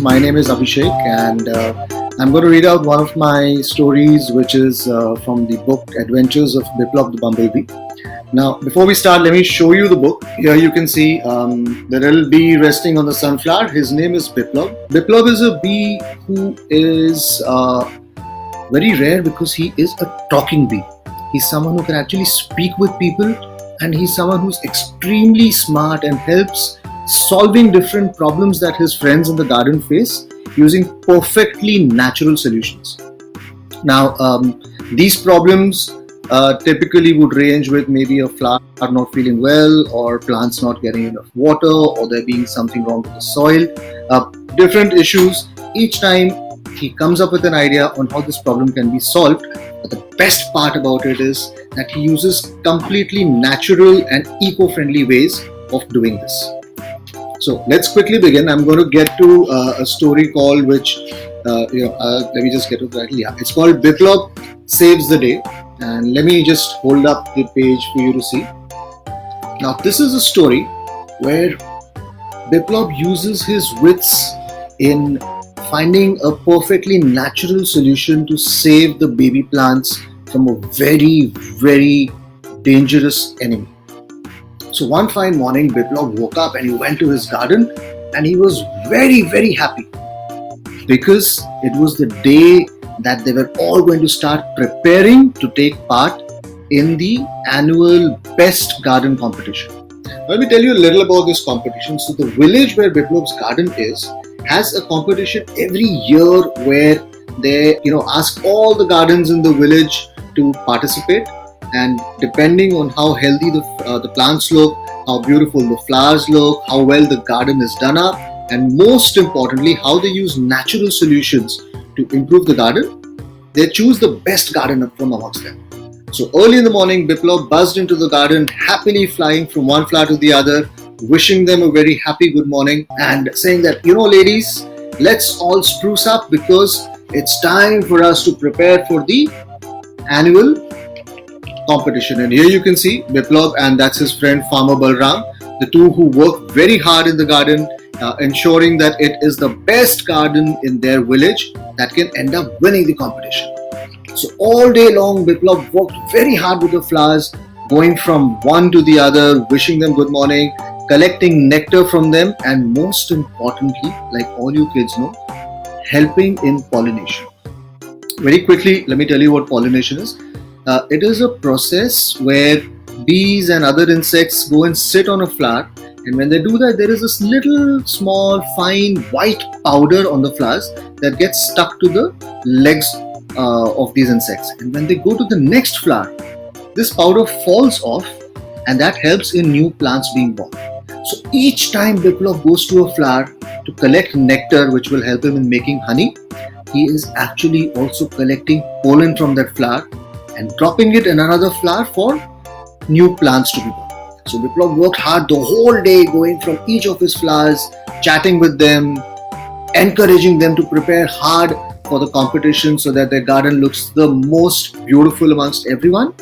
My name is Abhishek, and I'm going to read out one of my stories, which is from the book Adventures of Biplob the Bumblebee. Now, before we start, let me show you the book. Here you can see the little bee resting on the sunflower. His name is Biplob. Biplob is a bee who is very rare because he is a talking bee. He's someone who can actually speak with people, and he's someone who's extremely smart and helps solving different problems that his friends in the garden face using perfectly natural solutions. Now, these problems typically would range with maybe a flower not feeling well, or plants not getting enough water, or there being something wrong with the soil, different issues. Each time he comes up with an idea on how this problem can be solved. But the best part about it is that he uses completely natural and eco-friendly ways of doing this. So let's quickly begin. I'm going to get to a story called let me just get to the title. Yeah, it's called Biplob Saves the Day. And let me just hold up the page for you to see. Now, this is a story where Biplob uses his wits in finding a perfectly natural solution to save the baby plants from a very, very dangerous enemy. So one fine morning, Biplob woke up and he went to his garden, and he was very, very happy because it was the day that they were all going to start preparing to take part in the annual best garden competition. Let me tell you a little about this competition. So the village where Biplob's garden is has a competition every year where they ask all the gardens in the village to participate, and depending on how healthy the plants look, how beautiful the flowers look, how well the garden is done up, and most importantly how they use natural solutions to improve the garden, they choose the best gardener from amongst them. So early in the morning, Biplob buzzed into the garden, happily flying from one flower to the other, wishing them a very happy good morning and saying that, ladies, let's all spruce up because it's time for us to prepare for the annual competition. And here you can see Biplob, and that's his friend Farmer Balram, the two who work very hard in the garden, ensuring that it is the best garden in their village that can end up winning the competition. So all day long, Biplob worked very hard with the flowers, going from one to the other, wishing them good morning, collecting nectar from them, and most importantly, like all you kids know, helping in pollination. Very quickly, let me tell you what pollination is. It is a process where bees and other insects go and sit on a flower, and when they do that, there is this little small fine white powder on the flowers that gets stuck to the legs of these insects. And when they go to the next flower, this powder falls off, and that helps in new plants being born. So each time Biplob goes to a flower to collect nectar, which will help him in making honey, he is actually also collecting pollen from that flower and dropping it in another flower for new plants to be born. So Biplob worked hard the whole day, going from each of his flowers, chatting with them, encouraging them to prepare hard for the competition so that their garden looks the most beautiful amongst everyone,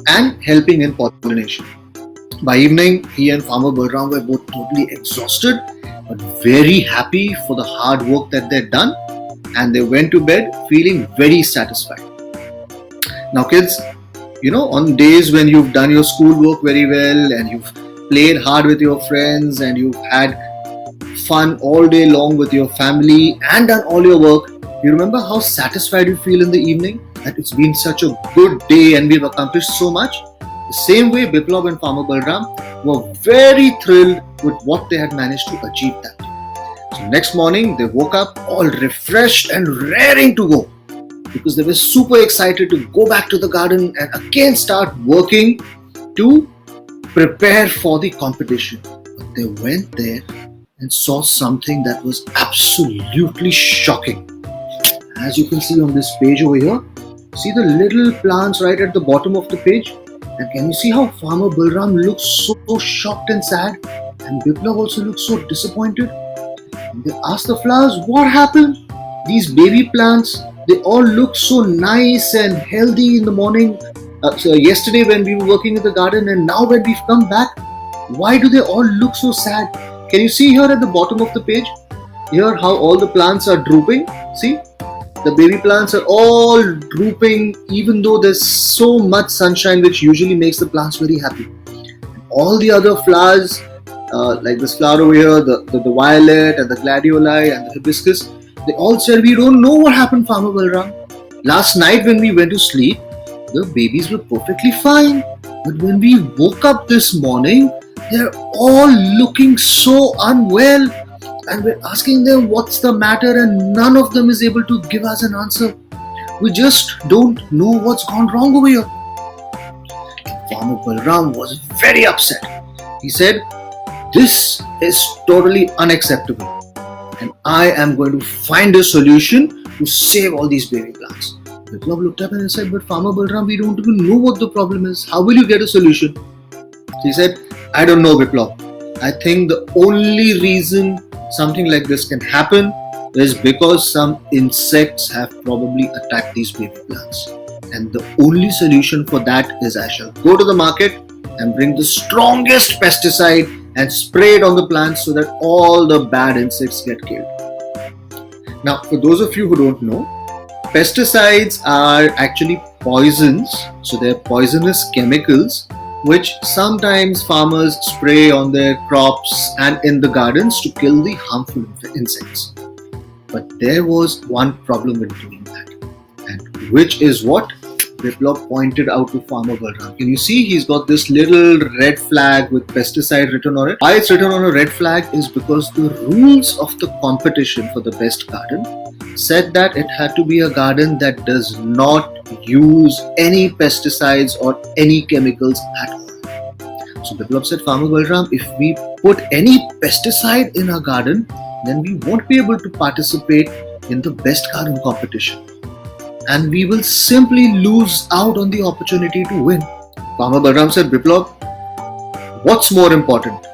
and helping in pollination. By evening, he and Farmer Balram were both totally exhausted but very happy for the hard work that they'd done, and they went to bed feeling very satisfied. Now kids, on days when you've done your schoolwork very well and you've played hard with your friends and you've had fun all day long with your family and done all your work, you remember how satisfied you feel in the evening? That it's been such a good day and we've accomplished so much? The same way Biplob and Farmer Balram were very thrilled with what they had managed to achieve that day. So next morning, they woke up all refreshed and raring to go, because they were super excited to go back to the garden and again start working to prepare for the competition. But they went there and saw something that was absolutely shocking. As you can see on this page over here, see the little plants right at the bottom of the page? And can you see how Farmer Balram looks so shocked and sad? And Biplob also looks so disappointed. And they asked the flowers, what happened? These baby plants, they all look so nice and healthy in the morning. So yesterday when we were working in the garden, and now when we've come back, why do they all look so sad? Can you see here at the bottom of the page? Here, how all the plants are drooping. See, the baby plants are all drooping, even though there's so much sunshine, which usually makes the plants very happy. All the other flowers, like this flower over here, the violet and the gladioli and the hibiscus, they all said, "We don't know what happened, Farmer Balram. Last night when we went to sleep, the babies were perfectly fine. But when we woke up this morning, they're all looking so unwell. And we're asking them what's the matter, and none of them is able to give us an answer. We just don't know what's gone wrong over here." Farmer Balram was very upset. He said, "This is totally unacceptable, and I am going to find a solution to save all these baby plants." Biplob looked up and said, "But Farmer Balram, we don't even know what the problem is. How will you get a solution?" He said, "I don't know, Biplob. I think the only reason something like this can happen is because some insects have probably attacked these baby plants. And the only solution for that is I shall go to the market and bring the strongest pesticide and spray it on the plants so that all the bad insects get killed." Now, for those of you who don't know, pesticides are actually poisons. So they're poisonous chemicals which sometimes farmers spray on their crops and in the gardens to kill the harmful insects. But there was one problem with doing that, and which is what Biplob pointed out to Farmer Balram. Can you see he's got this little red flag with pesticide written on it? Why it's written on a red flag is because the rules of the competition for the best garden said that it had to be a garden that does not use any pesticides or any chemicals at all. So Biplob said, "Farmer Balram, if we put any pesticide in our garden, then we won't be able to participate in the best garden competition. And we will simply lose out on the opportunity to win." Farmer Balram said, "Biplob, what's more important?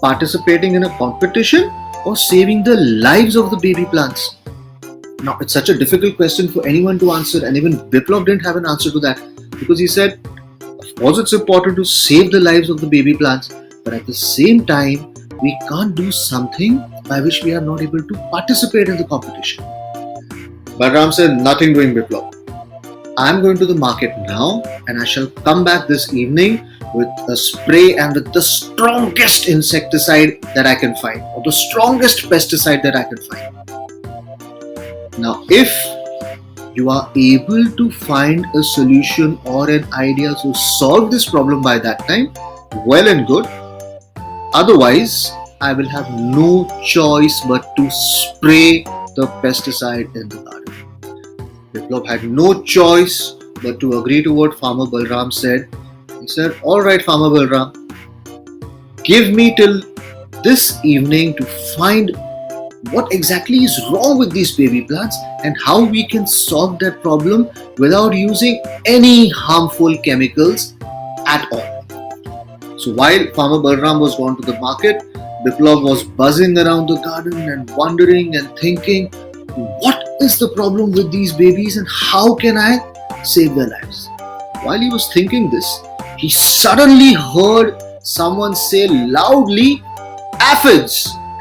Participating in a competition or saving the lives of the baby plants?" Now, it's such a difficult question for anyone to answer, and even Biplob didn't have an answer to that, because he said, of course it's important to save the lives of the baby plants, but at the same time, we can't do something by which we are not able to participate in the competition. Balram said, "Nothing doing, Biplob. I'm going to the market now, and I shall come back this evening with a spray and with the strongest insecticide that I can find, or the strongest pesticide that I can find. Now, if you are able to find a solution or an idea to solve this problem by that time, well and good. Otherwise, I will have no choice but to spray the pesticide in the garden." Biplob had no choice but to agree to what Farmer Balram said. He said, "All right, Farmer Balram, give me till this evening to find what exactly is wrong with these baby plants and how we can solve that problem without using any harmful chemicals at all." So while Farmer Balram was gone to the market, Biplob was buzzing around the garden and wondering and thinking, what is the problem with these babies and how can I save their lives? While he was thinking this, he suddenly heard someone say loudly, "Aphids!"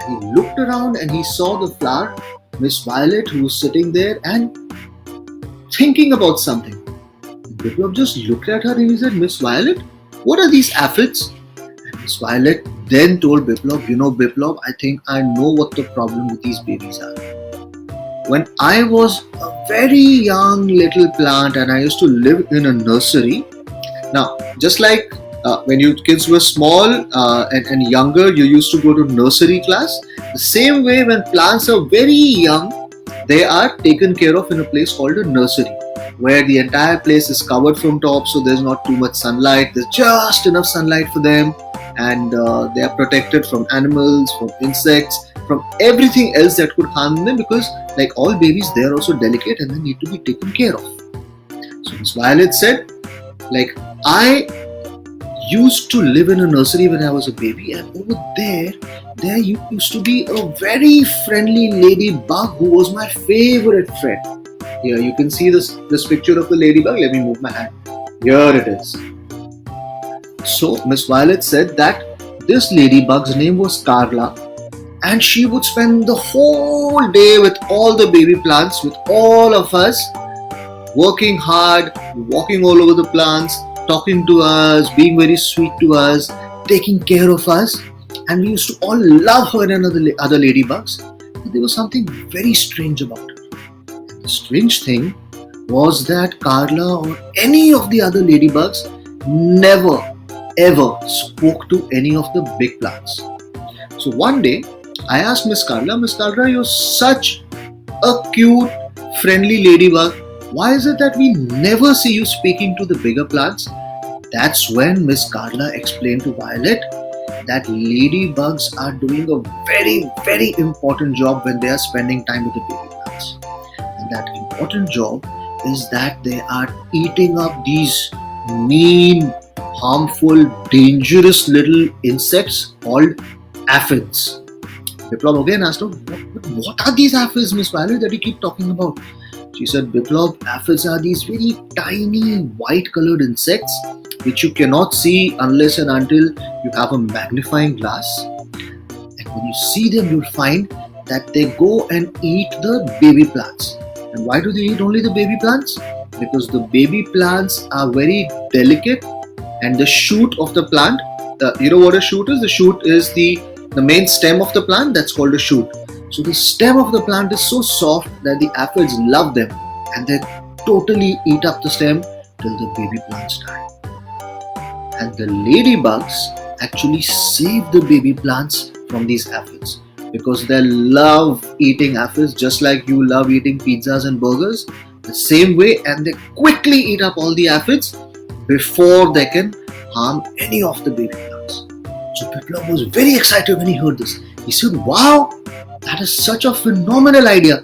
He looked around and he saw the flower, Miss Violet, who was sitting there and thinking about something. Biplob just looked at her and he said, "Miss Violet, what are these aphids?" And Miss Violet then told Biplob, "You know, Biplob, I think I know what the problem with these babies are. When I was a very young little plant and I used to live in a nursery." Now, just like when you kids were small and younger, you used to go to nursery class. The same way, when plants are very young, they are taken care of in a place called a nursery, where the entire place is covered from top, so there's not too much sunlight. There's just enough sunlight for them, and they are protected from animals, from insects, from everything else that could harm them, because like all babies, they are also delicate and they need to be taken care of. So Miss Violet said, like, "I used to live in a nursery when I was a baby, and over there used to be a very friendly ladybug who was my favorite friend." Here you can see this picture of the ladybug. Let me move my hand. Here it is. So Miss Violet said that this ladybug's name was Carla, and she would spend the whole day with all the baby plants, with all of us, working hard, walking all over the plants, talking to us, being very sweet to us, taking care of us. And we used to all love her and other ladybugs. But there was something very strange about her. And the strange thing was that Carla or any of the other ladybugs never ever spoke to any of the big plants. So one day I asked Miss Carla, you're such a cute, friendly ladybug. Why is it that we never see you speaking to the bigger plants? That's when Miss Carla explained to Violet that ladybugs are doing a very, very important job when they are spending time with the baby plants. And that important job is that they are eating up these mean, harmful, dangerous little insects called aphids. Biplob again asked her, what are these aphids, Miss Violet, that you keep talking about? She said, Biplob, aphids are these very tiny white colored insects which you cannot see unless and until you have a magnifying glass. And when you see them, you'll find that they go and eat the baby plants. And why do they eat only the baby plants? Because the baby plants are very delicate, and the shoot of the plant, you know what a shoot is? The shoot is the main stem of the plant, that's called a shoot. So the stem of the plant is so soft that the aphids love them, and they totally eat up the stem till the baby plants die. And the ladybugs actually save the baby plants from these aphids because they love eating aphids just like you love eating pizzas and burgers. The same way, and they quickly eat up all the aphids before they can harm any of the baby plants. So Biplob was very excited when he heard this. He said, wow, that is such a phenomenal idea.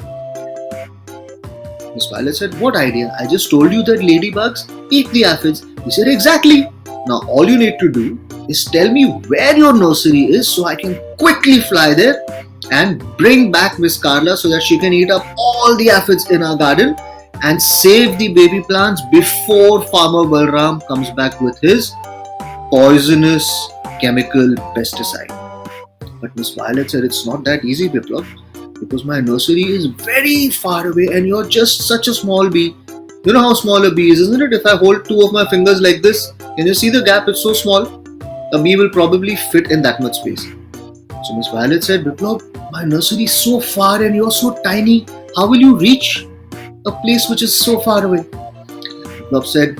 Miss Violet said, what idea? I just told you that ladybugs eat the aphids. He said, exactly. Now all you need to do is tell me where your nursery is so I can quickly fly there and bring back Miss Carla so that she can eat up all the aphids in our garden and save the baby plants before Farmer Balram comes back with his poisonous chemical pesticide. But Miss Violet said, it's not that easy, Biplob, because my nursery is very far away and you're just such a small bee. You know how small a bee is, isn't it? If I hold two of my fingers like this, can you see the gap? It's so small. A bee will probably fit in that much space. So Miss Violet said, Biplob, my nursery is so far and you're so tiny. How will you reach a place which is so far away? Biplob said,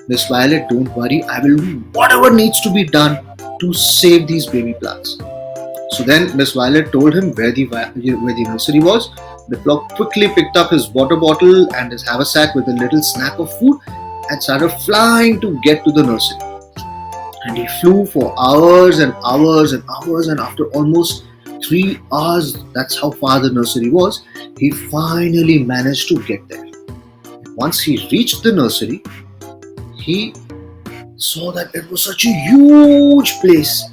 Miss Violet, don't worry. I will do whatever needs to be done to save these baby plants. So then Miss Violet told him where the nursery was. Biplob quickly picked up his water bottle and his haversack with a little snack of food and started flying to get to the nursery. And he flew for hours and hours and hours, and after almost 3 hours, that's how far the nursery was, he finally managed to get there. Once he reached the nursery, he saw that it was such a huge place,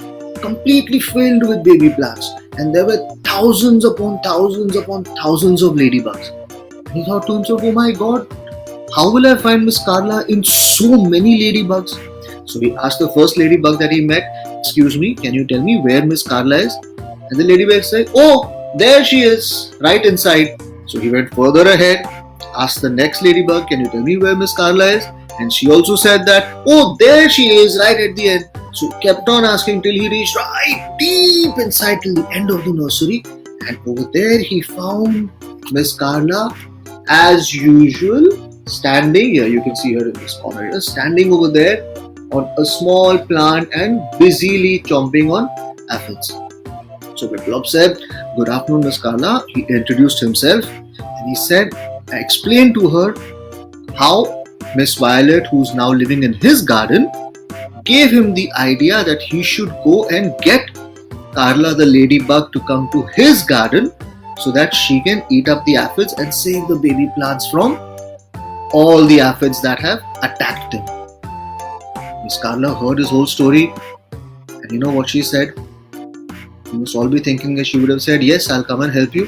completely filled with baby plants, and there were thousands upon thousands upon thousands of ladybugs. And he thought to himself, oh my god, how will I find Miss Carla in so many ladybugs? So he asked the first ladybug that he met, excuse me, can you tell me where Miss Carla is? And the ladybug said, oh, there she is, right inside. So he went further ahead, asked the next ladybug, can you tell me where Miss Carla is? And she also said that, oh, there she is, right at the end. So he kept on asking till he reached right deep inside till the end of the nursery. And over there he found Miss Carla as usual, standing, here you can see her in this corner here, standing over there on a small plant and busily chomping on aphids. So Biplob said, good afternoon Miss Carla. He introduced himself and he said, I explained to her how Miss Violet, who's now living in his garden, gave him the idea that he should go and get Carla the ladybug to come to his garden so that she can eat up the aphids and save the baby plants from all the aphids that have attacked him. Miss Carla heard his whole story, and you know what she said? You must all be thinking that she would have said, yes, I'll come and help you.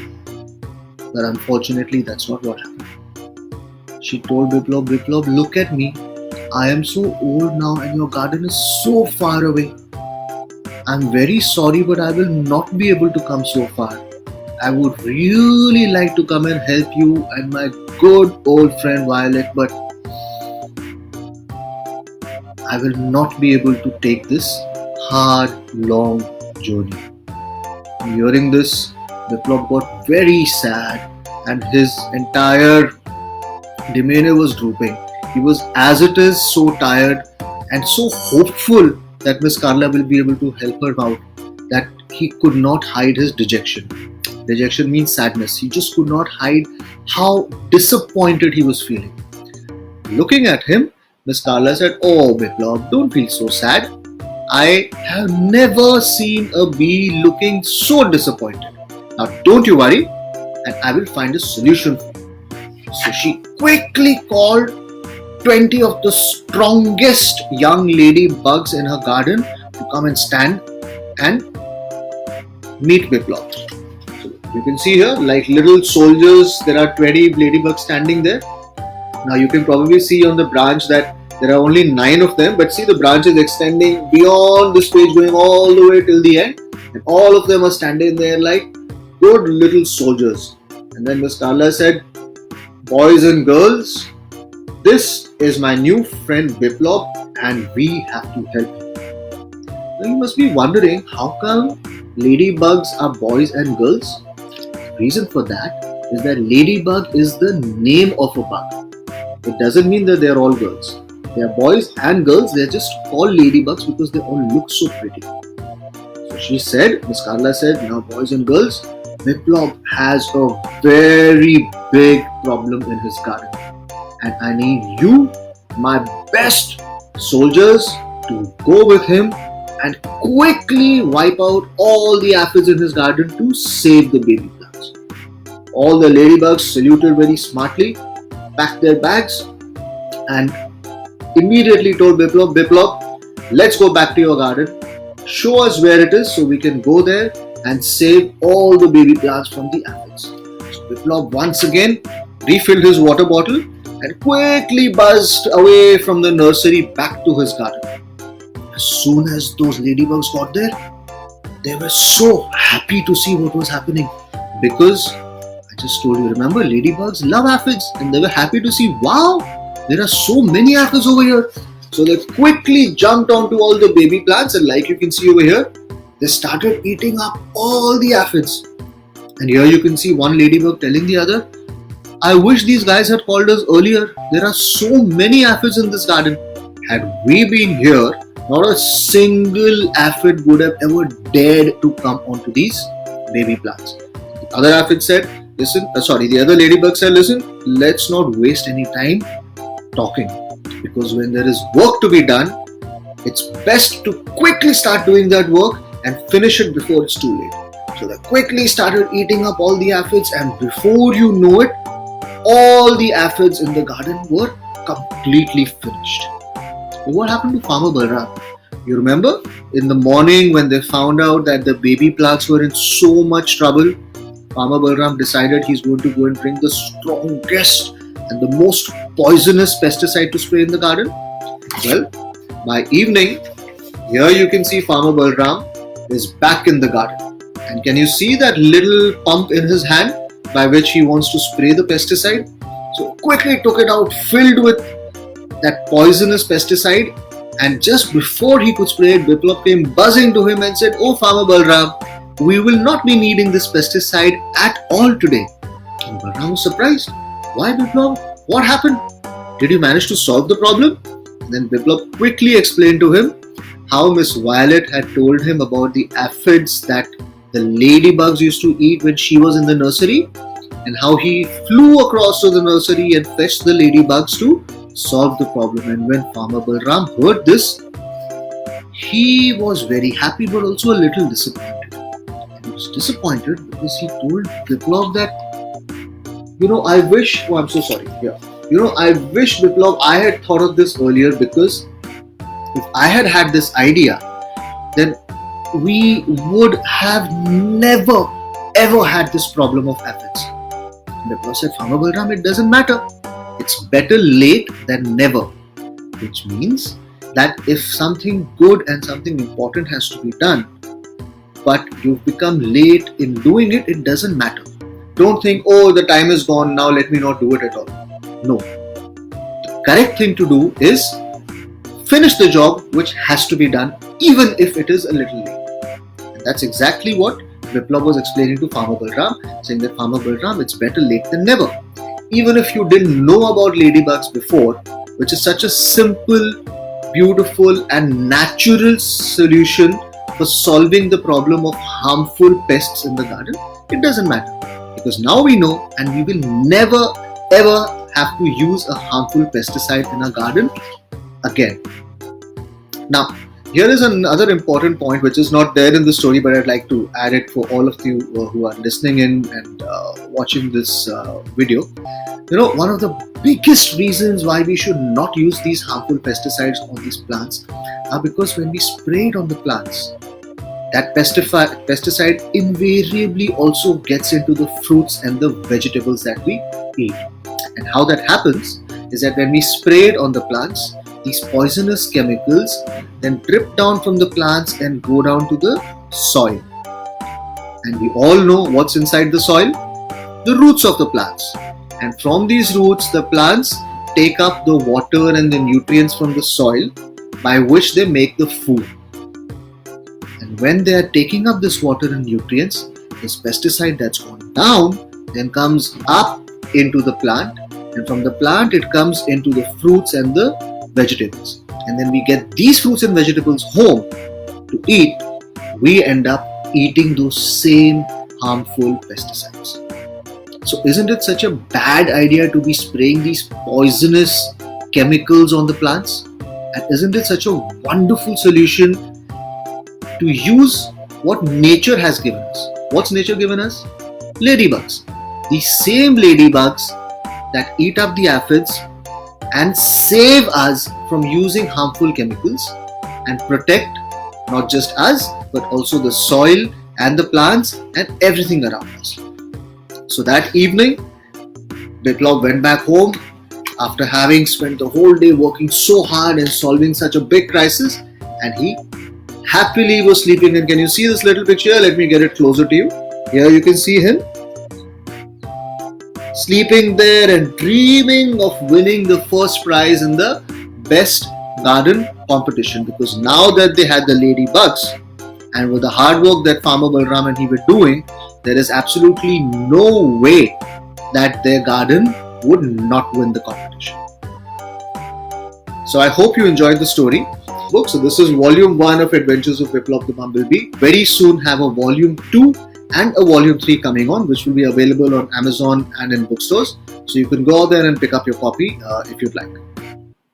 But unfortunately, that's not what happened. She told Biplob, look at me. I am so old now and your garden is so far away. I'm very sorry, but I will not be able to come so far. I would really like to come and help you and my good old friend Violet, but I will not be able to take this hard, long journey. Hearing this, Biplob got very sad and his entire demeanor was drooping. He was, as it is, so tired and so hopeful that Miss Carla will be able to help her out that he could not hide his dejection. Dejection means sadness. He just could not hide how disappointed he was feeling. Looking at him, Miss Carla said, "Oh, Biplob, don't feel so sad. I have never seen a bee looking so disappointed. Now, don't you worry, and I will find a solution for you." So she quickly called 20 of the strongest young ladybugs in her garden to come and stand and meet Biplob. So you can see here, like little soldiers, there are 20 ladybugs standing there. Now you can probably see on the branch that there are only 9 of them, but see the branch is extending beyond the stage, going all the way till the end, and all of them are standing there like good little soldiers. And then Miss Carla said, "Boys and girls, this is my new friend Biplob and we have to help him." Now you must be wondering, how come ladybugs are boys and girls? The reason for that is that ladybug is the name of a bug. It doesn't mean that they are all girls. They are boys and girls, they are just called ladybugs because they all look so pretty. So she said, Miss Carla said, "Now boys and girls, Biplob has a very big problem in his garden. And I need you, my best soldiers, to go with him and quickly wipe out all the aphids in his garden to save the baby plants." All the ladybugs saluted very smartly, packed their bags, and immediately told Biplob, "Biplob, let's go back to your garden. Show us where it is so we can go there and save all the baby plants from the aphids." So Biplob once again refilled his water bottle and quickly buzzed away from the nursery back to his garden. As soon as those ladybugs got there, they were so happy to see what was happening because I just told you, remember, ladybugs love aphids and they were happy to see, wow, there are so many aphids over here. So they quickly jumped onto all the baby plants and like you can see over here, they started eating up all the aphids. And here you can see one ladybug telling the other, "I wish these guys had called us earlier. There are so many aphids in this garden. Had we been here, not a single aphid would have ever dared to come onto these baby plants." The other aphid said, the other ladybug said, "Listen, let's not waste any time talking. Because when there is work to be done, it's best to quickly start doing that work and finish it before it's too late." So they quickly started eating up all the aphids, and before you know it, all the aphids in the garden were completely finished. But what happened to Farmer Balram? You remember in the morning when they found out that the baby plants were in so much trouble, Farmer Balram decided he's going to go and bring the strongest and the most poisonous pesticide to spray in the garden. Well, by evening, here you can see Farmer Balram is back in the garden. And can you see that little pump in his hand by which he wants to spray the pesticide? So quickly took it out, filled with that poisonous pesticide, and just before he could spray it, Biplob came buzzing to him and said, "Oh Farmer Balram, we will not be needing this pesticide at all today." And Balram was surprised. "Why, Biplob? What happened? Did you manage to solve the problem?" And then Biplob quickly explained to him how Miss Violet had told him about the aphids that the ladybugs used to eat when she was in the nursery, and how he flew across to the nursery and fetched the ladybugs to solve the problem. And when Farmer Balram heard this, he was very happy but also a little disappointed. He was disappointed because he told Biplob that, I wish Biplob I had thought of this earlier, because if I had this idea, then we would have never ever had this problem of aphids. Biplob said, "Farmer Balram, it doesn't matter. It's better late than never." Which means that if something good and something important has to be done, but you've become late in doing it, it doesn't matter. Don't think, oh, the time is gone, now let me not do it at all. No. The correct thing to do is finish the job which has to be done, even if it is a little late. And that's exactly what Biplob was explaining to Farmer Balram, saying that Farmer Balram, it's better late than never. Even if you didn't know about ladybugs before, which is such a simple, beautiful and natural solution for solving the problem of harmful pests in the garden, it doesn't matter. Because now we know, and we will never ever have to use a harmful pesticide in our garden again. Now, here is another important point which is not there in the story, but I'd like to add it for all of you who are listening in and watching this video. One of the biggest reasons why we should not use these harmful pesticides on these plants are because when we spray it on the plants, that pesticide invariably also gets into the fruits and the vegetables that we eat. And how that happens is that when we spray it on the plants, these poisonous chemicals then drip down from the plants and go down to the soil. And we all know what's inside the soil? The roots of the plants. And from these roots, the plants take up the water and the nutrients from the soil by which they make the food. And when they are taking up this water and nutrients, this pesticide that's gone down then comes up into the plant, and from the plant it comes into the fruits and the vegetables. And then we get these fruits and vegetables home to eat, we end up eating those same harmful pesticides. So isn't it such a bad idea to be spraying these poisonous chemicals on the plants? And isn't it such a wonderful solution to use what nature has given us? What's nature given us? Ladybugs. These same ladybugs that eat up the aphids and save us from using harmful chemicals and protect not just us but also the soil and the plants and everything around us. So that evening, Biplob went back home after having spent the whole day working so hard and solving such a big crisis, and he happily was sleeping. And can you see this little picture? Let me get it closer to you. Here you can see him sleeping there and dreaming of winning the first prize in the best garden competition, because now that they had the ladybugs and with the hard work that Farmer Balram and he were doing, there is absolutely no way that their garden would not win the competition. So I hope you enjoyed the story book. So this is volume 1 of Adventures of Biplob the Bumblebee. Very soon have a volume 2 and a volume 3 coming on, which will be available on Amazon and in bookstores. So you can go out there and pick up your copy if you'd like.